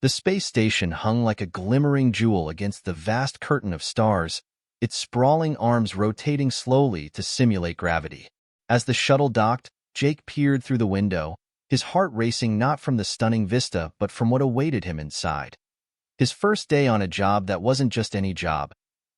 The space station hung like a glimmering jewel against the vast curtain of stars, its sprawling arms rotating slowly to simulate gravity. As the shuttle docked, Jake peered through the window, his heart racing not from the stunning vista but from what awaited him inside. His first day on a job that wasn't just any job.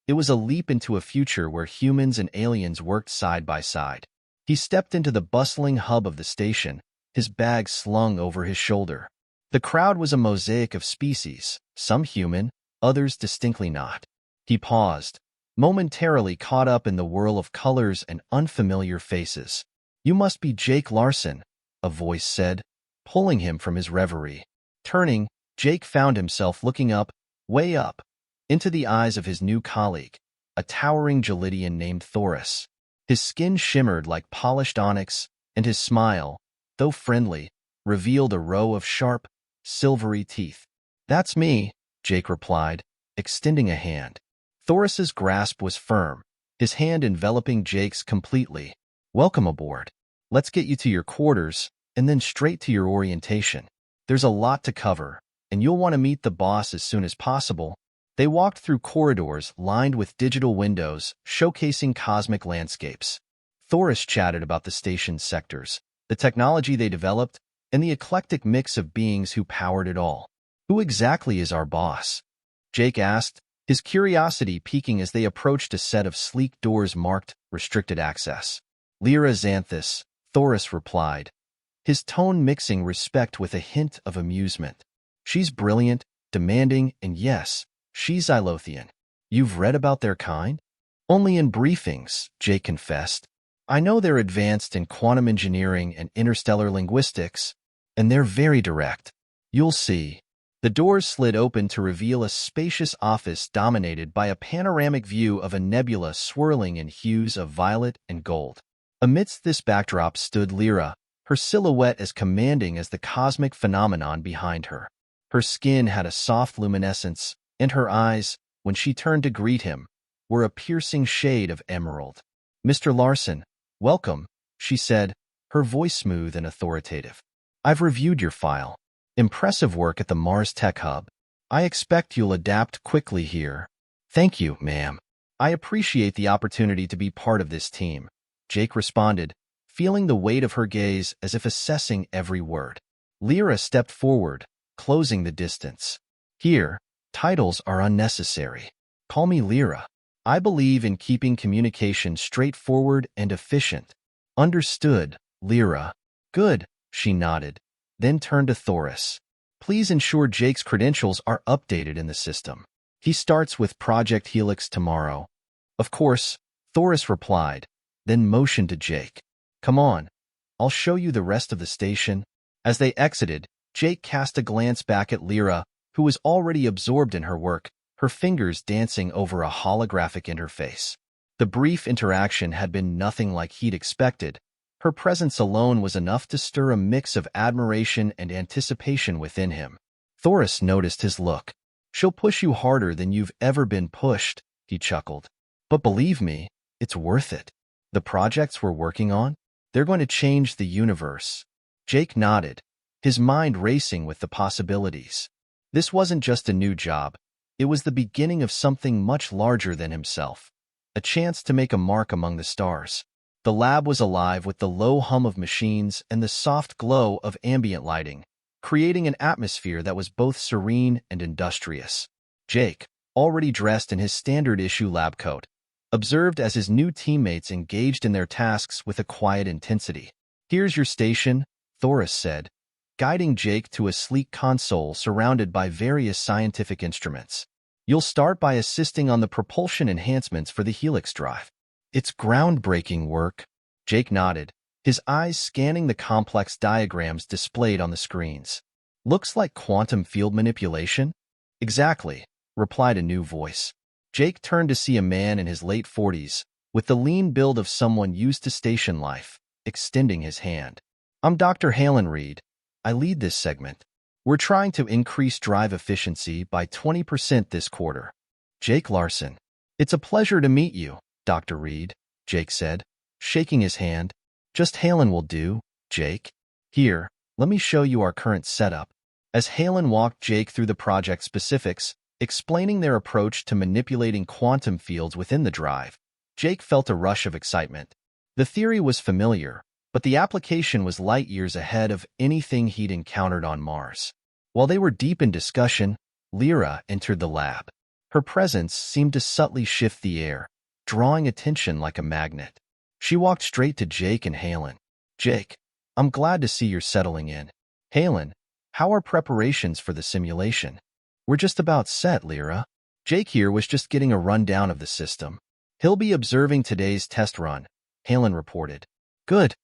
It was a leap into a future where humans and aliens worked side by side. He stepped into the bustling hub of the station, his bag slung over his shoulder. The crowd was a mosaic of species, some human, others distinctly not. He paused, momentarily caught up in the whirl of colors and unfamiliar faces. "You must be Jake Larson," a voice said, pulling him from his reverie. Turning, Jake found himself looking up, way up, into the eyes of his new colleague, a towering Gelidian named Thoris. His skin shimmered like polished onyx, and his smile, though friendly, revealed a row of sharp, silvery teeth. "That's me," Jake replied, extending a hand. Thoris's grasp was firm, his hand enveloping Jake's completely. "Welcome aboard. Let's get you to your quarters, and then straight to your orientation. There's a lot to cover, and you'll want to meet the boss as soon as possible." They walked through corridors lined with digital windows, showcasing cosmic landscapes. Thoris chatted about the station's sectors, the technology they developed, and the eclectic mix of beings who powered it all. "Who exactly is our boss?" Jake asked, his curiosity piquing as they approached a set of sleek doors marked Restricted Access. "Lyra Xanthus," Thoris replied, his tone mixing respect with a hint of amusement. "She's brilliant, demanding, and yes, she's Xylothian. You've read about their kind?" "Only in briefings," Jake confessed. "I know they're advanced in quantum engineering and interstellar linguistics, and they're very direct. You'll see." The doors slid open to reveal a spacious office dominated by a panoramic view of a nebula swirling in hues of violet and gold. Amidst this backdrop stood Lyra, her silhouette as commanding as the cosmic phenomenon behind her. Her skin had a soft luminescence, and her eyes, when she turned to greet him, were a piercing shade of emerald. "Mr. Larson, welcome," she said, her voice smooth and authoritative. "I've reviewed your file. Impressive work at the Mars Tech Hub. I expect you'll adapt quickly here." "Thank you, ma'am. I appreciate the opportunity to be part of this team," Jake responded, feeling the weight of her gaze as if assessing every word. Lyra stepped forward, closing the distance. "Here, titles are unnecessary. Call me Lyra. I believe in keeping communication straightforward and efficient." "Understood, Lyra." "Good," she nodded, then turned to Thoris. "Please ensure Jake's credentials are updated in the system. He starts with Project Helix tomorrow." "Of course," Thoris replied, then motioned to Jake. "Come on, I'll show you the rest of the station." As they exited, Jake cast a glance back at Lyra, who was already absorbed in her work, her fingers dancing over a holographic interface. The brief interaction had been nothing like he'd expected. Her presence alone was enough to stir a mix of admiration and anticipation within him. Thoris noticed his look. "She'll push you harder than you've ever been pushed," he chuckled. "But believe me, it's worth it. The projects we're working on, they're going to change the universe." Jake nodded, his mind racing with the possibilities. This wasn't just a new job. It was the beginning of something much larger than himself, a chance to make a mark among the stars. The lab was alive with the low hum of machines and the soft glow of ambient lighting, creating an atmosphere that was both serene and industrious. Jake, already dressed in his standard-issue lab coat, observed as his new teammates engaged in their tasks with a quiet intensity. "Here's your station," Thoris said, guiding Jake to a sleek console surrounded by various scientific instruments. "You'll start by assisting on the propulsion enhancements for the Helix drive." "It's groundbreaking work," Jake nodded, his eyes scanning the complex diagrams displayed on the screens. "Looks like quantum field manipulation?" "Exactly," replied a new voice. Jake turned to see a man in his late 40s, with the lean build of someone used to station life, extending his hand. "I'm Dr. Halen Reed. I lead this segment. We're trying to increase drive efficiency by 20% this quarter." "Jake Larson. It's a pleasure to meet you, Dr. Reed," Jake said, shaking his hand. "Just Halen will do, Jake. Here, let me show you our current setup." As Halen walked Jake through the project specifics, explaining their approach to manipulating quantum fields within the drive, Jake felt a rush of excitement. The theory was familiar, but the application was light years ahead of anything he'd encountered on Mars. While they were deep in discussion, Lyra entered the lab. Her presence seemed to subtly shift the air, drawing attention like a magnet. She walked straight to Jake and Halen. "Jake, I'm glad to see you're settling in." "Halen, how are preparations for the simulation?" "We're just about set, Lyra." Jake here was just getting a rundown of the system. "He'll be observing today's test run," Halen reported. "Good,"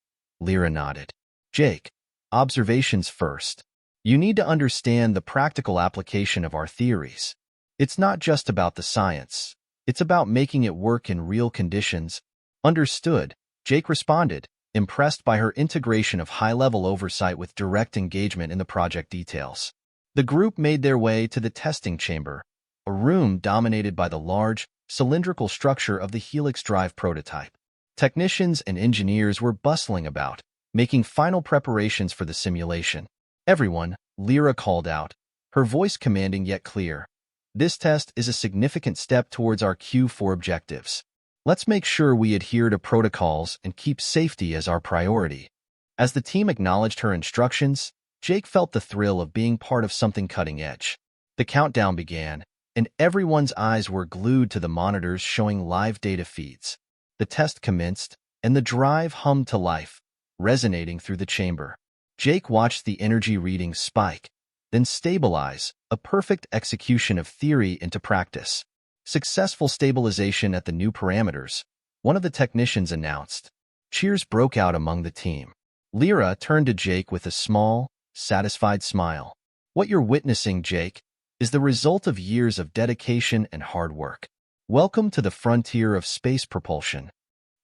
Lyra nodded. "Jake, observations first. You need to understand the practical application of our theories. It's not just about the science. It's about making it work in real conditions." "Understood," Jake responded, impressed by her integration of high-level oversight with direct engagement in the project details. The group made their way to the testing chamber, a room dominated by the large, cylindrical structure of the Helix drive prototype. Technicians and engineers were bustling about, making final preparations for the simulation. "Everyone," Lyra called out, her voice commanding yet clear. "This test is a significant step towards our Q4 objectives. Let's make sure we adhere to protocols and keep safety as our priority." As the team acknowledged her instructions, Jake felt the thrill of being part of something cutting-edge. The countdown began, and everyone's eyes were glued to the monitors showing live data feeds. The test commenced, and the drive hummed to life, resonating through the chamber. Jake watched the energy readings spike, then stabilize, a perfect execution of theory into practice. "Successful stabilization at the new parameters," one of the technicians announced. Cheers broke out among the team. Lyra turned to Jake with a small, satisfied smile. "What you're witnessing, Jake, is the result of years of dedication and hard work. Welcome to the frontier of space propulsion."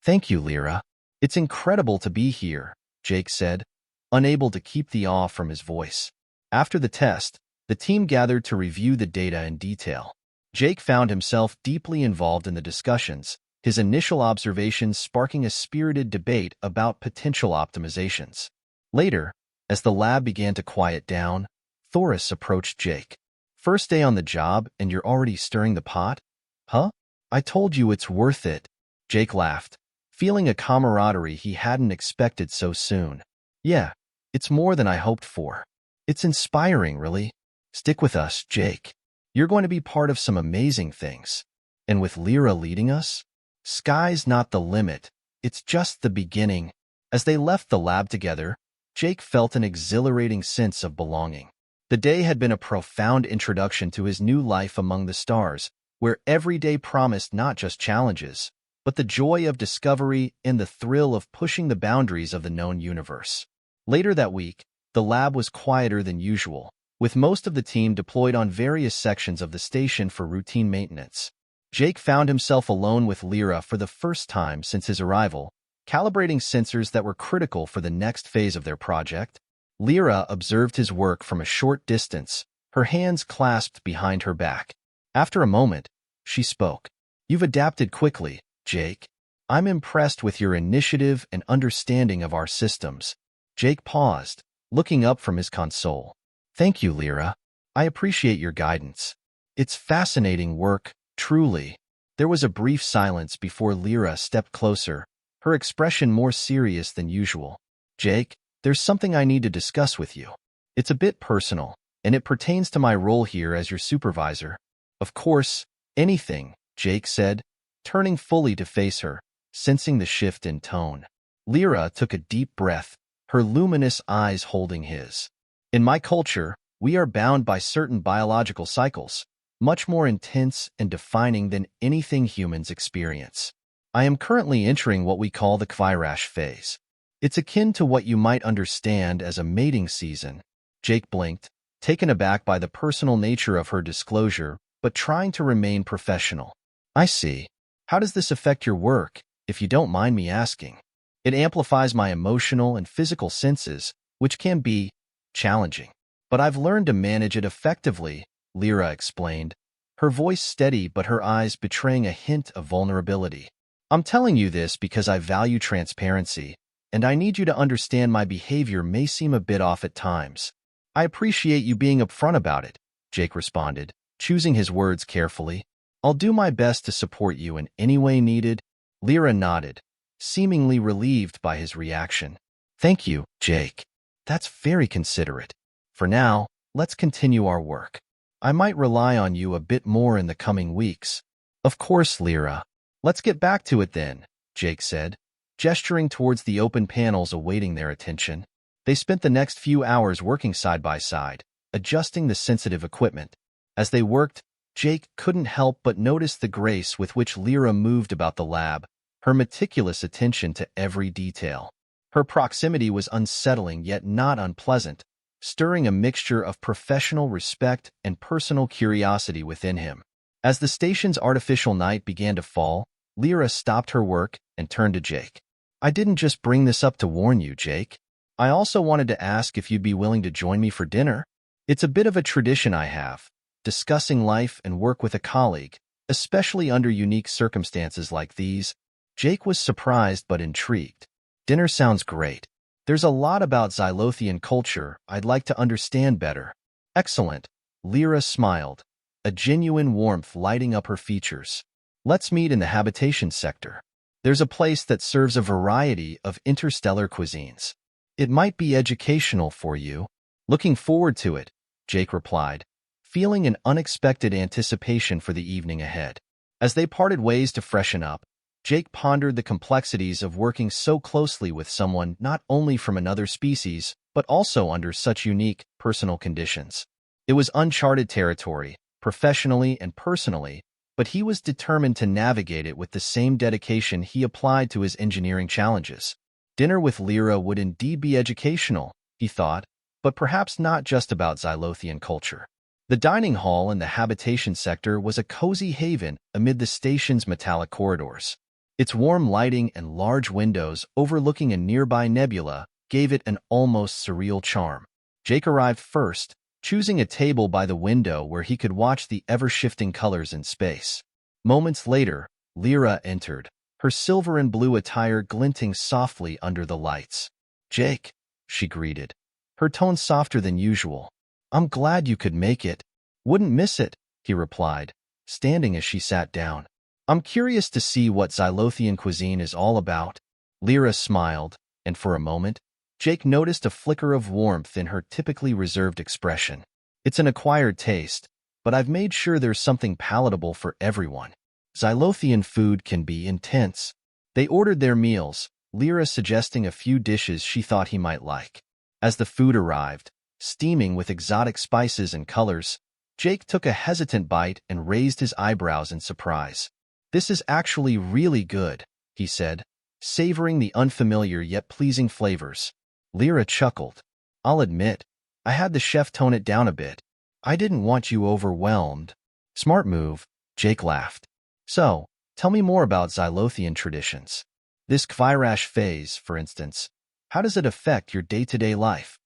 "Thank you, Lyra. It's incredible to be here," Jake said, unable to keep the awe from his voice. After the test, the team gathered to review the data in detail. Jake found himself deeply involved in the discussions, his initial observations sparking a spirited debate about potential optimizations. Later, as the lab began to quiet down, Thoris approached Jake. "First day on the job and you're already stirring the pot? Huh? I told you it's worth it." Jake laughed, feeling a camaraderie he hadn't expected so soon. "Yeah, it's more than I hoped for. It's inspiring, really. Stick with us, Jake. You're going to be part of some amazing things. And with Lyra leading us, sky's not the limit. It's just the beginning." As they left the lab together, Jake felt an exhilarating sense of belonging. The day had been a profound introduction to his new life among the stars, where every day promised not just challenges, but the joy of discovery and the thrill of pushing the boundaries of the known universe. Later that week, the lab was quieter than usual, with most of the team deployed on various sections of the station for routine maintenance. Jake found himself alone with Lyra for the first time since his arrival, calibrating sensors that were critical for the next phase of their project. Lyra observed his work from a short distance, her hands clasped behind her back. After a moment, she spoke. "You've adapted quickly, Jake. I'm impressed with your initiative and understanding of our systems." Jake paused, looking up from his console. "Thank you, Lyra. I appreciate your guidance. It's fascinating work, truly." There was a brief silence before Lyra stepped closer, her expression more serious than usual. "Jake, there's something I need to discuss with you. It's a bit personal, and it pertains to my role here as your supervisor." "Of course, anything," Jake said, turning fully to face her, sensing the shift in tone. Lyra took a deep breath, her luminous eyes holding his. "In my culture, we are bound by certain biological cycles, much more intense and defining than anything humans experience. I am currently entering what we call the Kvirash phase. It's akin to what you might understand as a mating season." Jake blinked, taken aback by the personal nature of her disclosure, but trying to remain professional. "I see. How does this affect your work, if you don't mind me asking?" "It amplifies my emotional and physical senses, which can be challenging. But I've learned to manage it effectively," Lyra explained, her voice steady but her eyes betraying a hint of vulnerability. "I'm telling you this because I value transparency, and I need you to understand my behavior may seem a bit off at times." I appreciate you being upfront about it, Jake responded, choosing his words carefully. I'll do my best to support you in any way needed. Lyra nodded, seemingly relieved by his reaction. Thank you, Jake. That's very considerate. For now, let's continue our work. I might rely on you a bit more in the coming weeks. Of course, Lyra. Let's get back to it then, Jake said, gesturing towards the open panels awaiting their attention. They spent the next few hours working side by side, adjusting the sensitive equipment. As they worked, Jake couldn't help but notice the grace with which Lyra moved about the lab, her meticulous attention to every detail. Her proximity was unsettling yet not unpleasant, stirring a mixture of professional respect and personal curiosity within him. As the station's artificial night began to fall, Lyra stopped her work and turned to Jake. I didn't just bring this up to warn you, Jake. I also wanted to ask if you'd be willing to join me for dinner. It's a bit of a tradition I have, discussing life and work with a colleague, especially under unique circumstances like these. Jake was surprised but intrigued. Dinner sounds great. There's a lot about Xylothian culture I'd like to understand better. Excellent. Lyra smiled, a genuine warmth lighting up her features. Let's meet in the habitation sector. There's a place that serves a variety of interstellar cuisines. It might be educational for you. Looking forward to it, Jake replied, feeling an unexpected anticipation for the evening ahead. As they parted ways to freshen up, Jake pondered the complexities of working so closely with someone not only from another species, but also under such unique, personal conditions. It was uncharted territory, professionally and personally, but he was determined to navigate it with the same dedication he applied to his engineering challenges. Dinner with Lyra would indeed be educational, he thought, but perhaps not just about Xylothian culture. The dining hall in the habitation sector was a cozy haven amid the station's metallic corridors. Its warm lighting and large windows overlooking a nearby nebula gave it an almost surreal charm. Jake arrived first, choosing a table by the window where he could watch the ever-shifting colors in space. Moments later, Lyra entered, her silver and blue attire glinting softly under the lights. Jake, she greeted, her tone softer than usual. I'm glad you could make it. Wouldn't miss it, he replied, standing as she sat down. I'm curious to see what Xylothian cuisine is all about. Lyra smiled, and for a moment, Jake noticed a flicker of warmth in her typically reserved expression. It's an acquired taste, but I've made sure there's something palatable for everyone. Xylothian food can be intense. They ordered their meals, Lyra suggesting a few dishes she thought he might like. As the food arrived, steaming with exotic spices and colors, Jake took a hesitant bite and raised his eyebrows in surprise. This is actually really good, he said, savoring the unfamiliar yet pleasing flavors. Lyra chuckled. I'll admit, I had the chef tone it down a bit. I didn't want you overwhelmed. Smart move, Jake laughed. So, tell me more about Xylothian traditions. This Kvairash phase, for instance, how does it affect your day-to-day life?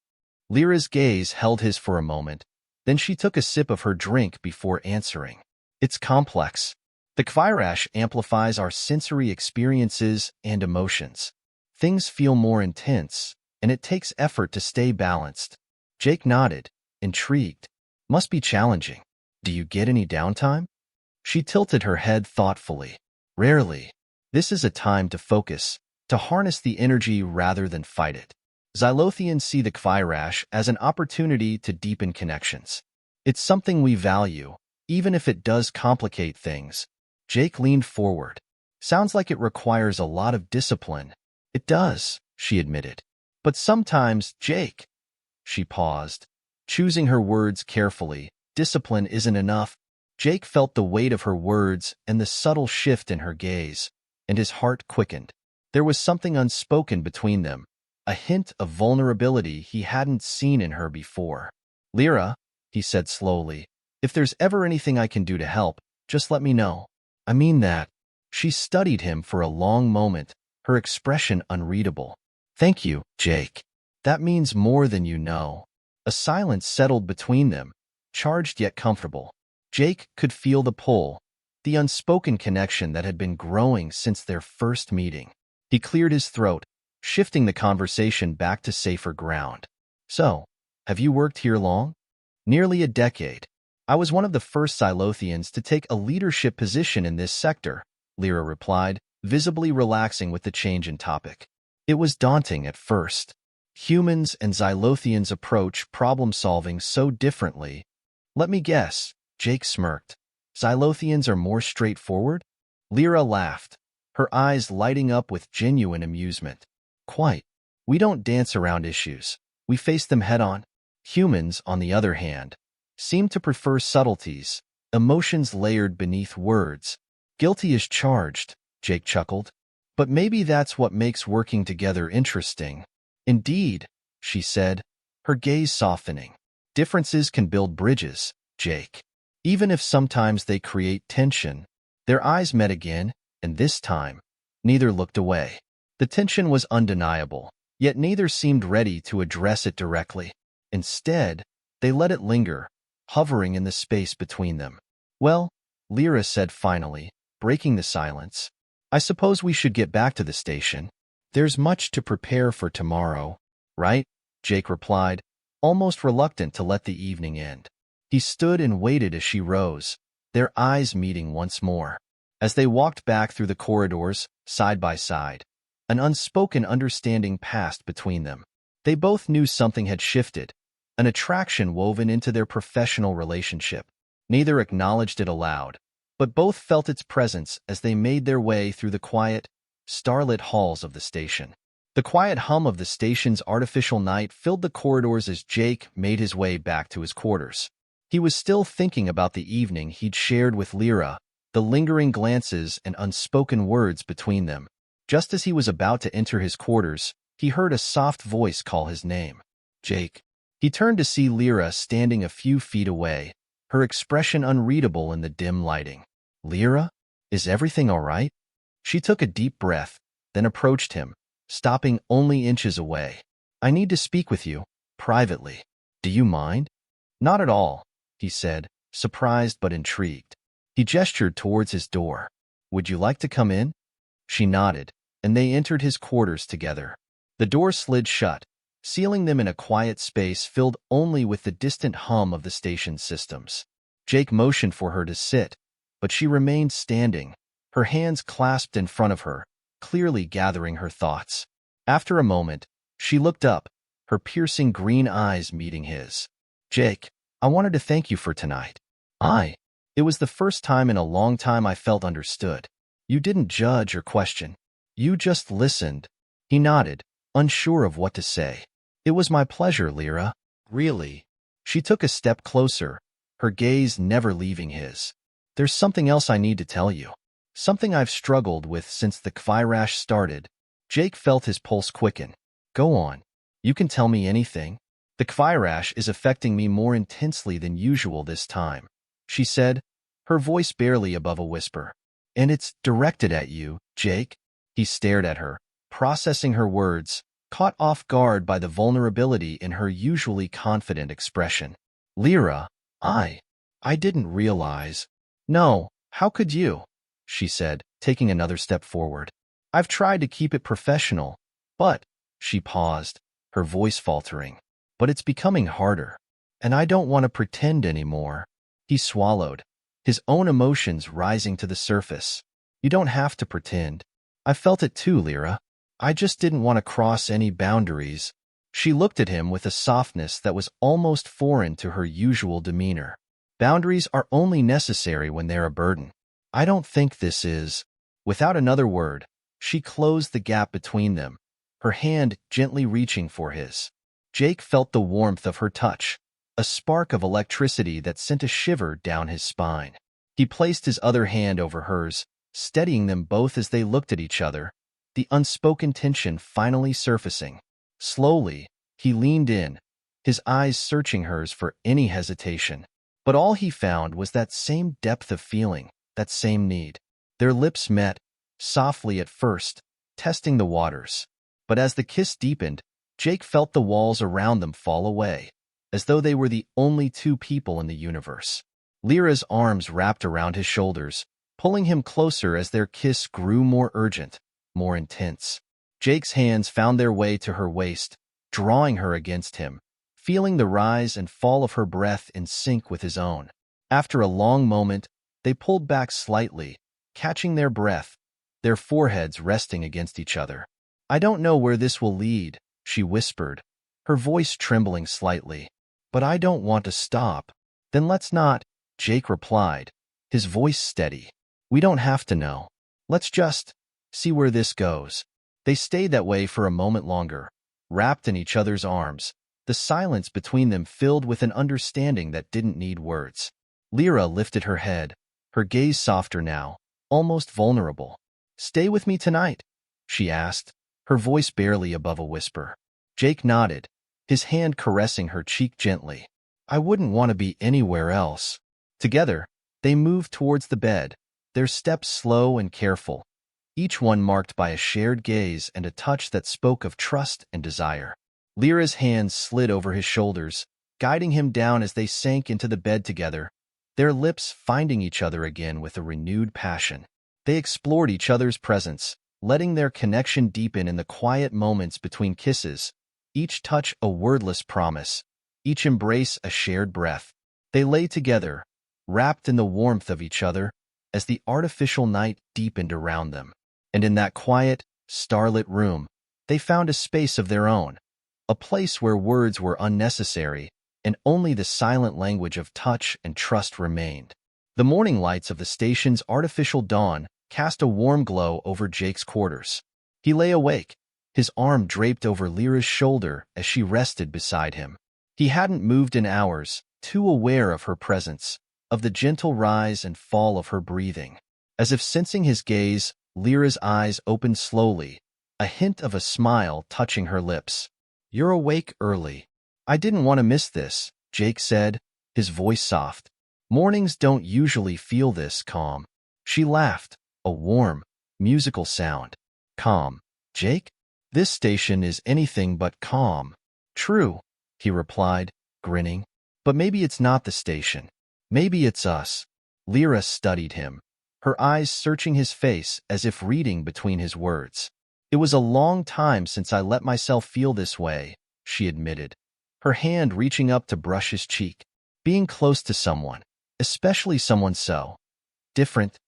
Lyra's gaze held his for a moment, then she took a sip of her drink before answering. It's complex. The Kvairash amplifies our sensory experiences and emotions. Things feel more intense, and it takes effort to stay balanced. Jake nodded, intrigued. Must be challenging. Do you get any downtime? She tilted her head thoughtfully. Rarely. This is a time to focus, to harness the energy rather than fight it. Xylothians see the Kvairash as an opportunity to deepen connections. It's something we value, even if it does complicate things. Jake leaned forward. Sounds like it requires a lot of discipline. It does, she admitted. But sometimes, Jake. She paused, choosing her words carefully. Discipline isn't enough. Jake felt the weight of her words and the subtle shift in her gaze, and his heart quickened. There was something unspoken between them, a hint of vulnerability he hadn't seen in her before. Lyra, he said slowly, if there's ever anything I can do to help, just let me know. I mean that. She studied him for a long moment, her expression unreadable. Thank you, Jake. That means more than you know. A silence settled between them, charged yet comfortable. Jake could feel the pull, the unspoken connection that had been growing since their first meeting. He cleared his throat, shifting the conversation back to safer ground. So, Have you worked here long? Nearly a decade. I was one of the first Xylothians to take a leadership position in this sector, Lyra replied, visibly relaxing with the change in topic. It was daunting at first. Humans and Xylothians approach problem-solving so differently. Let me guess, Jake smirked. Xylothians are more straightforward? Lyra laughed, her eyes lighting up with genuine amusement. Quite. We don't dance around issues. We face them head-on. Humans, on the other hand, seem to prefer subtleties, emotions layered beneath words. Guilty as charged, Jake chuckled. But maybe that's what makes working together interesting. Indeed, she said, her gaze softening. Differences can build bridges, Jake. Even if sometimes they create tension. Their eyes met again, and this time, neither looked away. The tension was undeniable, yet neither seemed ready to address it directly. Instead, they let it linger, hovering in the space between them. Well, Lyra said finally, breaking the silence, I suppose we should get back to the station. There's much to prepare for tomorrow, right? Jake replied, almost reluctant to let the evening end. He stood and waited as she rose, their eyes meeting once more. As they walked back through the corridors, side by side, an unspoken understanding passed between them. They both knew something had shifted, an attraction woven into their professional relationship. Neither acknowledged it aloud, but both felt its presence as they made their way through the quiet, starlit halls of the station. The quiet hum of the station's artificial night filled the corridors as Jake made his way back to his quarters. He was still thinking about the evening he'd shared with Lyra, the lingering glances and unspoken words between them. Just as he was about to enter his quarters, he heard a soft voice call his name. Jake. He turned to see Lyra standing a few feet away, her expression unreadable in the dim lighting. Lyra? Is everything all right? She took a deep breath, then approached him, stopping only inches away. I need to speak with you, privately. Do you mind? Not at all, he said, surprised but intrigued. He gestured towards his door. Would you like to come in? She nodded, and they entered his quarters together. The door slid shut, sealing them in a quiet space filled only with the distant hum of the station's systems. Jake motioned for her to sit, but she remained standing, her hands clasped in front of her, clearly gathering her thoughts. After a moment, she looked up, her piercing green eyes meeting his. Jake, I wanted to thank you for tonight. It was the first time in a long time I felt understood. You didn't judge or question. You just listened. He nodded, unsure of what to say. It was my pleasure, Lyra. Really? She took a step closer, her gaze never leaving his. There's something else I need to tell you. Something I've struggled with since the Kvairash started. Jake felt his pulse quicken. Go on. You can tell me anything. The Kvairash is affecting me more intensely than usual this time, she said, her voice barely above a whisper. And it's directed at you, Jake. He stared at her, processing her words, caught off guard by the vulnerability in her usually confident expression. Lyra, I didn't realize. No, how could you? She said, taking another step forward. I've tried to keep it professional, but, she paused, her voice faltering. But it's becoming harder, and I don't want to pretend anymore. He swallowed, his own emotions rising to the surface. You don't have to pretend. I felt it too, Lyra. I just didn't want to cross any boundaries. She looked at him with a softness that was almost foreign to her usual demeanor. Boundaries are only necessary when they're a burden. I don't think this is. Without another word, she closed the gap between them, her hand gently reaching for his. Jake felt the warmth of her touch, a spark of electricity that sent a shiver down his spine. He placed his other hand over hers, steadying them both as they looked at each other, the unspoken tension finally surfacing. Slowly, he leaned in, his eyes searching hers for any hesitation. But all he found was that same depth of feeling, that same need. Their lips met, softly at first, testing the waters. But as the kiss deepened, Jake felt the walls around them fall away, as though they were the only two people in the universe. Lyra's arms wrapped around his shoulders, pulling him closer as their kiss grew more urgent, more intense. Jake's hands found their way to her waist, drawing her against him, feeling the rise and fall of her breath in sync with his own. After a long moment, they pulled back slightly, catching their breath, their foreheads resting against each other. "I don't know where this will lead," she whispered, her voice trembling slightly. "But I don't want to stop." "Then let's not," Jake replied, his voice steady. "We don't have to know. Let's just see where this goes." They stayed that way for a moment longer, wrapped in each other's arms, the silence between them filled with an understanding that didn't need words. Lyra lifted her head, her gaze softer now, almost vulnerable. "Stay with me tonight?" she asked, her voice barely above a whisper. Jake nodded, his hand caressing her cheek gently. "I wouldn't want to be anywhere else." Together, they moved towards the bed, their steps slow and careful, each one marked by a shared gaze and a touch that spoke of trust and desire. Lyra's hands slid over his shoulders, guiding him down as they sank into the bed together, their lips finding each other again with a renewed passion. They explored each other's presence, letting their connection deepen in the quiet moments between kisses, each touch a wordless promise, each embrace a shared breath. They lay together, wrapped in the warmth of each other, as the artificial night deepened around them. And in that quiet, starlit room, they found a space of their own, a place where words were unnecessary and only the silent language of touch and trust remained. The morning lights of the station's artificial dawn cast a warm glow over Jake's quarters. He lay awake, his arm draped over Lyra's shoulder as she rested beside him. He hadn't moved in hours, too aware of her presence, of the gentle rise and fall of her breathing. As if sensing his gaze, Lyra's eyes opened slowly, a hint of a smile touching her lips. "You're awake early. I didn't want to miss this," Jake said, his voice soft. "Mornings don't usually feel this calm." She laughed, a warm, musical sound. "Calm, Jake? This station is anything but calm." "True," he replied, grinning. "But maybe it's not the station. Maybe it's us." Lyra studied him, her eyes searching his face as if reading between his words. "It was a long time since I let myself feel this way," she admitted, her hand reaching up to brush his cheek. "Being close to someone, especially someone so different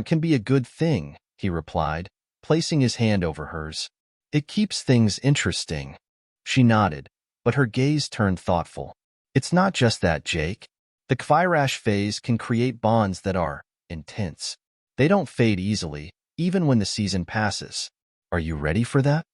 can be a good thing," he replied, placing his hand over hers. "It keeps things interesting." She nodded, but her gaze turned thoughtful. "It's not just that, Jake. The Kvairash phase can create bonds that are intense. They don't fade easily, even when the season passes. Are you ready for that?"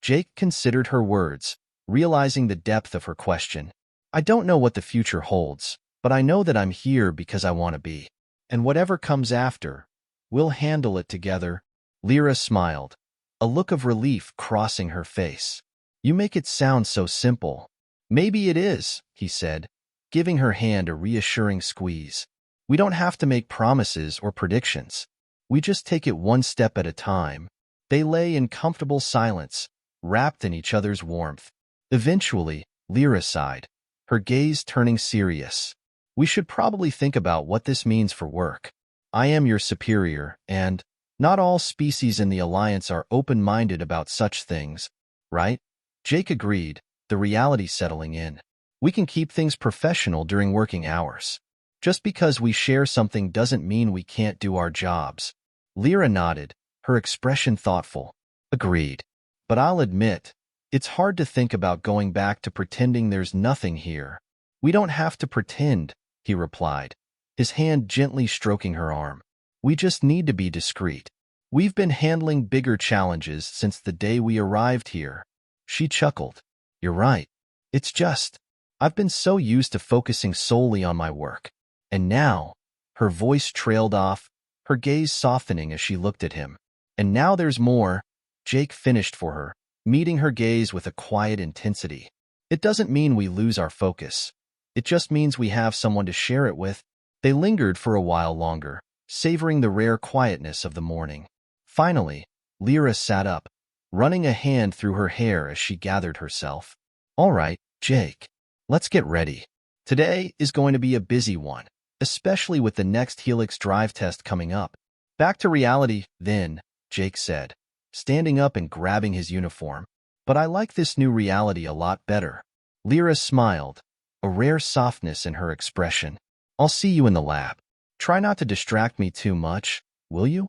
Jake considered her words, realizing the depth of her question. "I don't know what the future holds, but I know that I'm here because I want to be. And whatever comes after, we'll handle it together." Lyra smiled, a look of relief crossing her face. "You make it sound so simple." "Maybe it is," he said, giving her hand a reassuring squeeze. "We don't have to make promises or predictions. We just take it one step at a time." They lay in comfortable silence, wrapped in each other's warmth. Eventually, Lyra sighed, her gaze turning serious. "We should probably think about what this means for work. I am your superior, and not all species in the Alliance are open-minded about such things, right?" Jake agreed, the reality settling in. "We can keep things professional during working hours. Just because we share something doesn't mean we can't do our jobs." Lyra nodded, her expression thoughtful. "Agreed. But I'll admit, it's hard to think about going back to pretending there's nothing here." "We don't have to pretend," he replied, his hand gently stroking her arm. "We just need to be discreet. We've been handling bigger challenges since the day we arrived here." She chuckled. "You're right. It's just, I've been so used to focusing solely on my work. And now," her voice trailed off, her gaze softening as she looked at him. "And now there's more," Jake finished for her, meeting her gaze with a quiet intensity. "It doesn't mean we lose our focus. It just means we have someone to share it with." They lingered for a while longer, savoring the rare quietness of the morning. Finally, Lyra sat up, running a hand through her hair as she gathered herself. "All right, Jake, let's get ready. Today is going to be a busy one, especially with the next Helix drive test coming up." "Back to reality, then," Jake said, standing up and grabbing his uniform. "But I like this new reality a lot better." Lyra smiled, a rare softness in her expression. I'll see you in the lab. Try not to distract me too much, will you?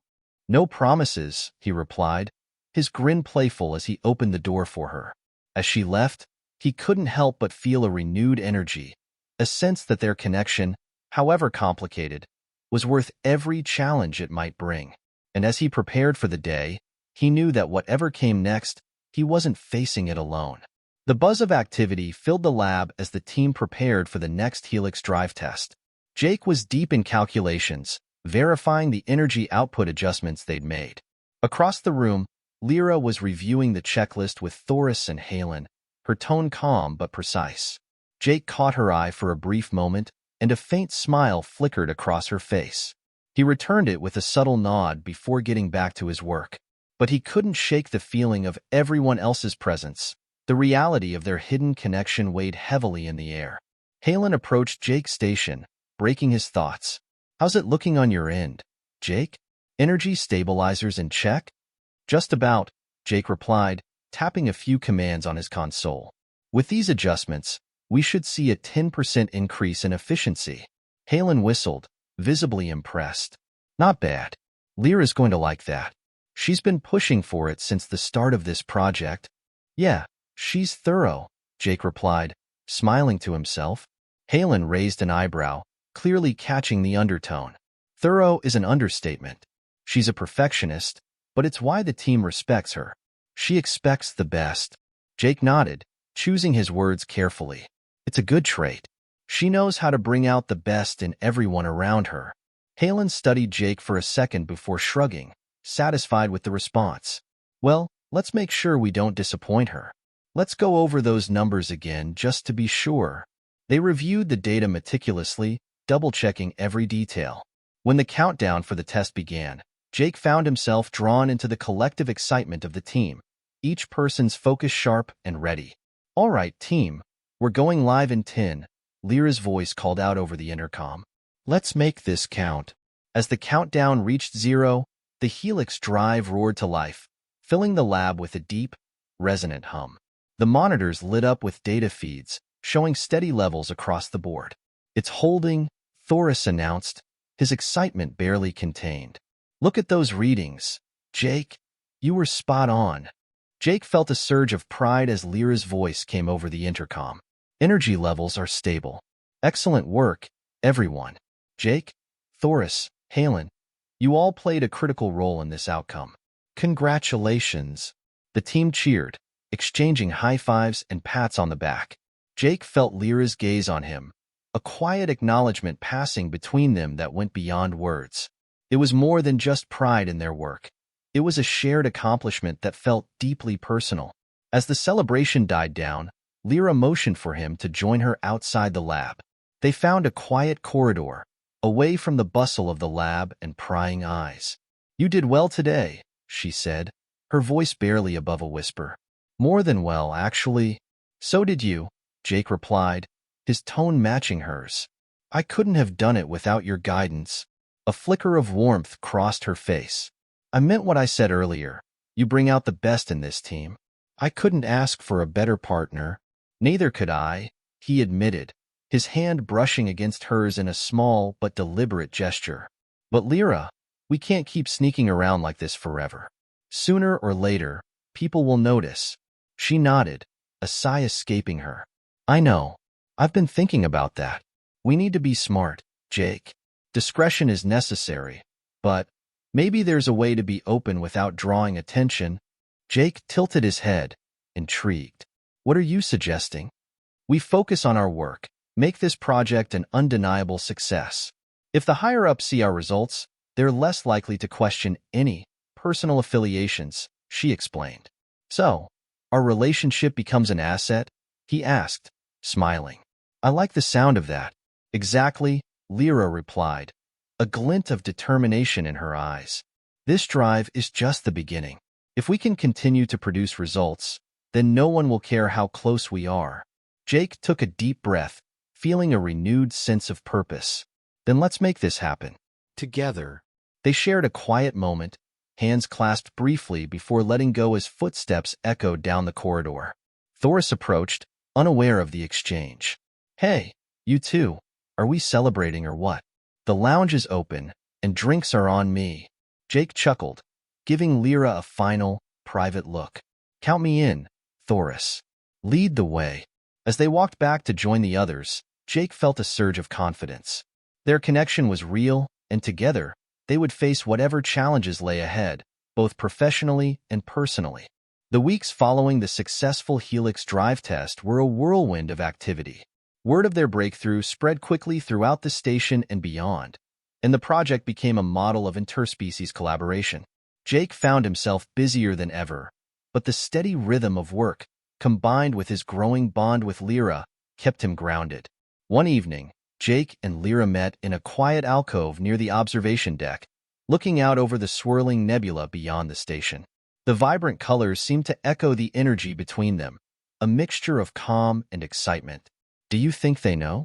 No promises, he replied, his grin playful as he opened the door for her. As she left, he couldn't help but feel a renewed energy, a sense that their connection, however complicated, was worth every challenge it might bring. And as he prepared for the day, he knew that whatever came next, he wasn't facing it alone. The buzz of activity filled the lab as the team prepared for the next Helix drive test. Jake was deep in calculations, verifying the energy output adjustments they'd made. Across the room, Lyra was reviewing the checklist with Thoris and Halen, her tone calm but precise. Jake caught her eye for a brief moment, and a faint smile flickered across her face. He returned it with a subtle nod before getting back to his work. But he couldn't shake the feeling of everyone else's presence. The reality of their hidden connection weighed heavily in the air. Halen approached Jake's station, breaking his thoughts. How's it looking on your end, Jake? Energy stabilizers in check? Just about, Jake replied, tapping a few commands on his console. With these adjustments, we should see a 10% increase in efficiency. Halen whistled, visibly impressed. Not bad. Lyra's going to like that. She's been pushing for it since the start of this project. Yeah, she's thorough, Jake replied, smiling to himself. Halen raised an eyebrow, clearly catching the undertone. Thorough is an understatement. She's a perfectionist, but it's why the team respects her. She expects the best. Jake nodded, choosing his words carefully. It's a good trait. She knows how to bring out the best in everyone around her. Halen studied Jake for a second before shrugging, satisfied with the response. Well, let's make sure we don't disappoint her. Let's go over those numbers again just to be sure. They reviewed the data meticulously, double-checking every detail. When the countdown for the test began, Jake found himself drawn into the collective excitement of the team, each person's focus sharp and ready. All right, team, we're going live in 10, Lyra's voice called out over the intercom. Let's make this count. As the countdown reached 0, the Helix drive roared to life, filling the lab with a deep, resonant hum. The monitors lit up with data feeds, showing steady levels across the board. It's holding, Thoris announced, his excitement barely contained. Look at those readings, Jake. You were spot on. Jake felt a surge of pride as Lyra's voice came over the intercom. Energy levels are stable. Excellent work, everyone. Jake, Thoris, Halen, you all played a critical role in this outcome. Congratulations. The team cheered, exchanging high fives and pats on the back. Jake felt Lyra's gaze on him, a quiet acknowledgement passing between them that went beyond words. It was more than just pride in their work. It was a shared accomplishment that felt deeply personal. As the celebration died down, Lyra motioned for him to join her outside the lab. They found a quiet corridor, away from the bustle of the lab and prying eyes. You did well today, she said, her voice barely above a whisper. More than well, actually. So did you, Jake replied, his tone matching hers. I couldn't have done it without your guidance. A flicker of warmth crossed her face. I meant what I said earlier. You bring out the best in this team. I couldn't ask for a better partner. Neither could I, he admitted, his hand brushing against hers in a small but deliberate gesture. But Lyra, we can't keep sneaking around like this forever. Sooner or later, people will notice. She nodded, a sigh escaping her. I know. I've been thinking about that. We need to be smart, Jake. Discretion is necessary, but maybe there's a way to be open without drawing attention. Jake tilted his head, intrigued. What are you suggesting? We focus on our work, make this project an undeniable success. If the higher-ups see our results, they're less likely to question any personal affiliations, she explained. So, our relationship becomes an asset? He asked, smiling. I like the sound of that. Exactly, Lyra replied, a glint of determination in her eyes. This drive is just the beginning. If we can continue to produce results, then no one will care how close we are. Jake took a deep breath, feeling a renewed sense of purpose. Then let's make this happen. Together. They shared a quiet moment, hands clasped briefly before letting go as footsteps echoed down the corridor. Thoris approached, unaware of the exchange. Hey, you two, are we celebrating or what? The lounge is open, and drinks are on me. Jake chuckled, giving Lyra a final, private look. Count me in, Thoris. Lead the way. As they walked back to join the others, Jake felt a surge of confidence. Their connection was real, and together, they would face whatever challenges lay ahead, both professionally and personally. The weeks following the successful Helix drive test were a whirlwind of activity. Word of their breakthrough spread quickly throughout the station and beyond, and the project became a model of interspecies collaboration. Jake found himself busier than ever, but the steady rhythm of work, combined with his growing bond with Lyra, kept him grounded. One evening, Jake and Lyra met in a quiet alcove near the observation deck, looking out over the swirling nebula beyond the station. The vibrant colors seemed to echo the energy between them, a mixture of calm and excitement. Do you think they know?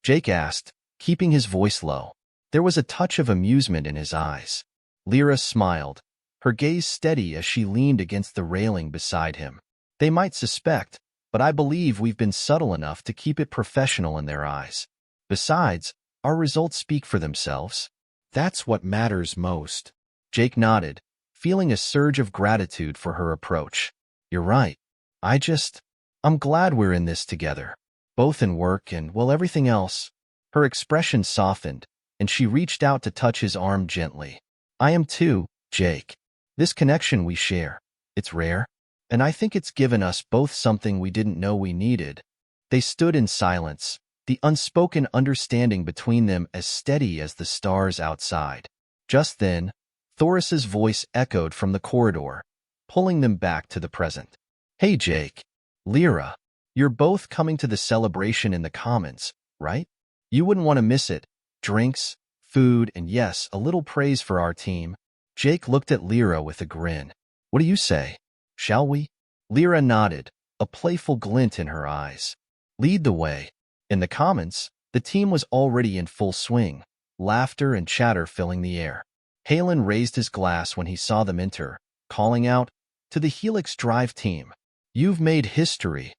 Jake asked, keeping his voice low. There was a touch of amusement in his eyes. Lyra smiled, her gaze steady as she leaned against the railing beside him. They might suspect, but I believe we've been subtle enough to keep it professional in their eyes. Besides, our results speak for themselves. That's what matters most. Jake nodded, feeling a surge of gratitude for her approach. You're right. I'm glad we're in this together. Both in work and, well, everything else. Her expression softened, and she reached out to touch his arm gently. I am too, Jake. This connection we share, it's rare, and I think it's given us both something we didn't know we needed. They stood in silence, the unspoken understanding between them as steady as the stars outside. Just then, Thoris's voice echoed from the corridor, pulling them back to the present. Hey, Jake. Lyra. You're both coming to the celebration in the Commons, right? You wouldn't want to miss it. Drinks, food, and yes, a little praise for our team. Jake looked at Lyra with a grin. What do you say? Shall we? Lyra nodded, a playful glint in her eyes. Lead the way. In the Commons, the team was already in full swing, laughter and chatter filling the air. Halen raised his glass when he saw them enter, calling out, To the Helix Drive team. You've made history.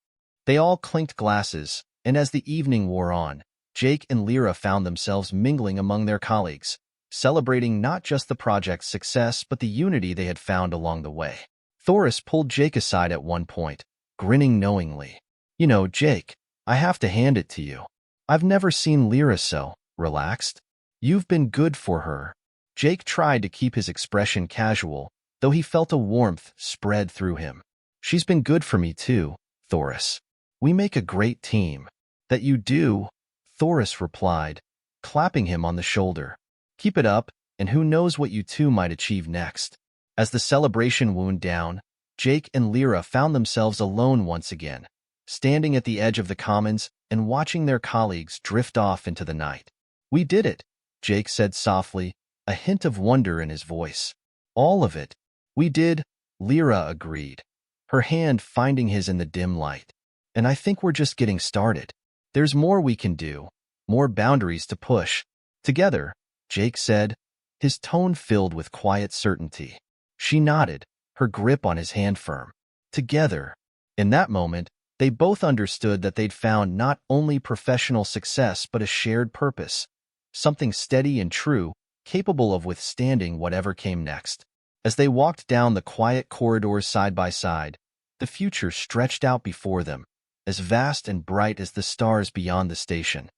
They all clinked glasses, and as the evening wore on, Jake and Lyra found themselves mingling among their colleagues, celebrating not just the project's success but the unity they had found along the way. Thoris pulled Jake aside at one point, grinning knowingly. You know, Jake, I have to hand it to you. I've never seen Lyra so relaxed. You've been good for her. Jake tried to keep his expression casual, though he felt a warmth spread through him. She's been good for me too, Thoris. We make a great team. That you do, Thoris replied, clapping him on the shoulder. Keep it up, and who knows what you two might achieve next. As the celebration wound down, Jake and Lyra found themselves alone once again, standing at the edge of the Commons and watching their colleagues drift off into the night. We did it, Jake said softly, a hint of wonder in his voice. All of it. We did, Lyra agreed, her hand finding his in the dim light. And I think we're just getting started. There's more we can do, more boundaries to push. Together, Jake said, his tone filled with quiet certainty. She nodded, her grip on his hand firm. Together. In that moment, they both understood that they'd found not only professional success but a shared purpose, something steady and true, capable of withstanding whatever came next. As they walked down the quiet corridors side by side, the future stretched out before them, as vast and bright as the stars beyond the station.